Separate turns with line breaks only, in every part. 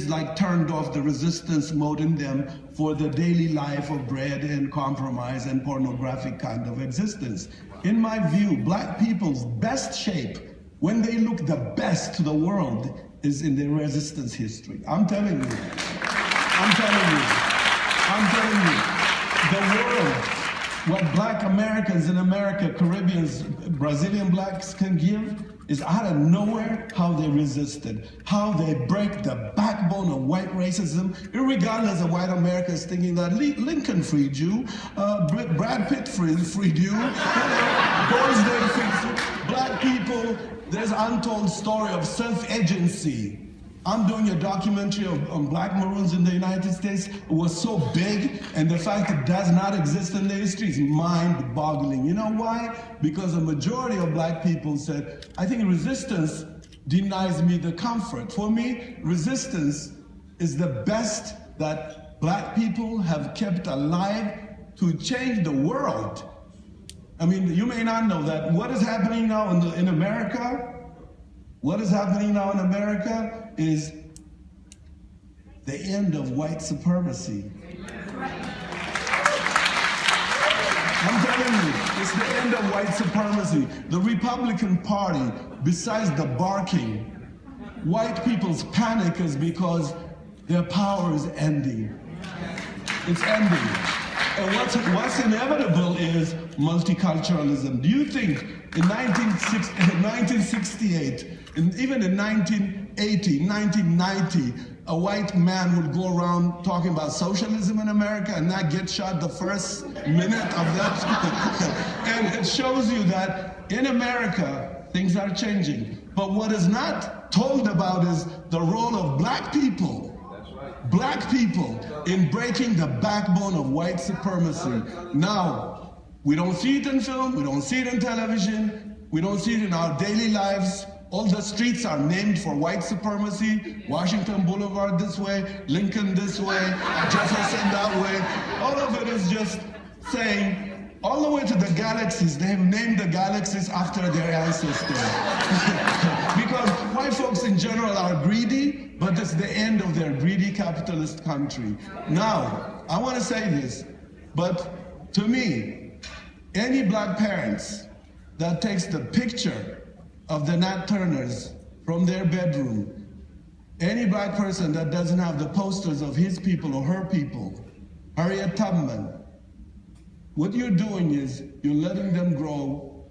like turned off the resistance mode in them for the daily life of bread and compromise and pornographic kind of existence. In my view, black people's best shape, when they look the best to the world, is in their resistance history. I'm telling you. The world, what black Americans in America, Caribbeans, Brazilian blacks can give is out of nowhere how they resisted, how they break the backbone of white racism, irregardless of white Americans thinking that Lincoln freed you, Brad Pitt freed you, Borsday freed you. Black people, there's an untold story of self-agency. I'm doing a documentary on black maroons in the United States. It was so big, and the fact it does not exist in the history is mind-boggling. You know why? Because a majority of black people said, I think resistance denies me the comfort. For me, resistance is the best that black people have kept alive to change the world. I mean, you may not know that what is happening now in America, what is happening now in America is the end of white supremacy. I'm telling you, it's the end of white supremacy. The Republican Party, besides the barking, white people's panic is because their power is ending. It's ending. And what's inevitable is multiculturalism. Do you think in 1968, and even in 1980, 1990, a white man would go around talking about socialism in America and not get shot the first minute of that? And it shows you that in America, things are changing. But what is not told about is the role of black people. Black people in breaking the backbone of white supremacy. Now, we don't see it in film, we don't see it in television, we don't see it in our daily lives. All the streets are named for white supremacy. Washington Boulevard this way, Lincoln this way, Jefferson that way. All of it is just saying, all the way to the galaxies, they have named the galaxies after their ancestors. Because white folks in general are greedy, but it's the end of their greedy capitalist country. Now, I want to say this, but to me, any black parents that takes the picture of the Nat Turners from their bedroom, any black person that doesn't have the posters of his people or her people, Harriet Tubman, what you're doing is you're letting them grow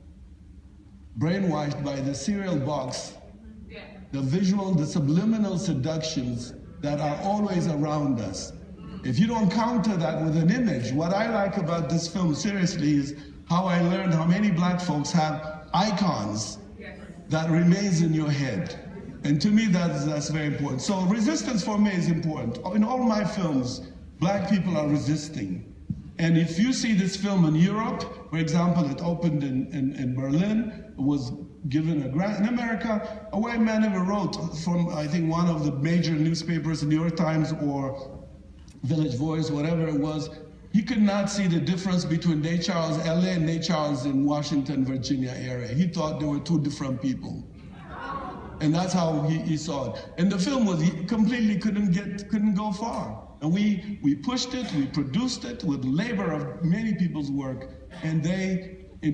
brainwashed by the cereal box, the visual, the subliminal seductions that are always around us. If you don't counter that with an image, what I like about this film, seriously, is how I learned how many black folks have icons that remains in your head. And to me, that's very important. So resistance for me is important. In all my films, black people are resisting. And if you see this film in Europe, for example, it opened in Berlin, it was given a grant. In America, a white man ever wrote from, I think, one of the major newspapers, New York Times or Village Voice, whatever it was, he could not see the difference between Nay Charles, LA, and Nay Charles in Washington, Virginia area. He thought they were two different people. And that's how he saw it. And the film was, he completely couldn't go far. And we pushed it, we produced it with labor of many people's work. And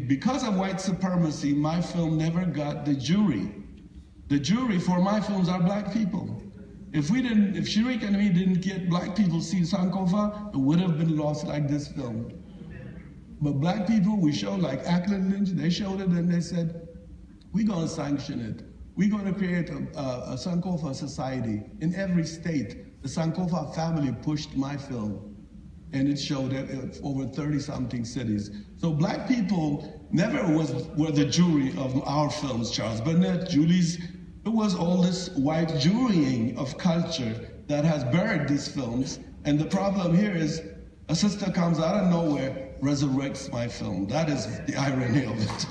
because of white supremacy, my film never got the jury. The jury for my films are black people. If Shirik and me didn't get black people see Sankofa, it would have been lost like this film. But black people, we showed, like Ackland Lynch, they showed it and they said, we're gonna sanction it. We're gonna create a Sankofa society. In every state, the Sankofa family pushed my film. And it showed it over 30-something cities. So black people never were the jury of our films, Charles Burnett, Julie's. It was all this white jurying of culture that has buried these films. And the problem here is a sister comes out of nowhere, resurrects my film. That is the irony of it.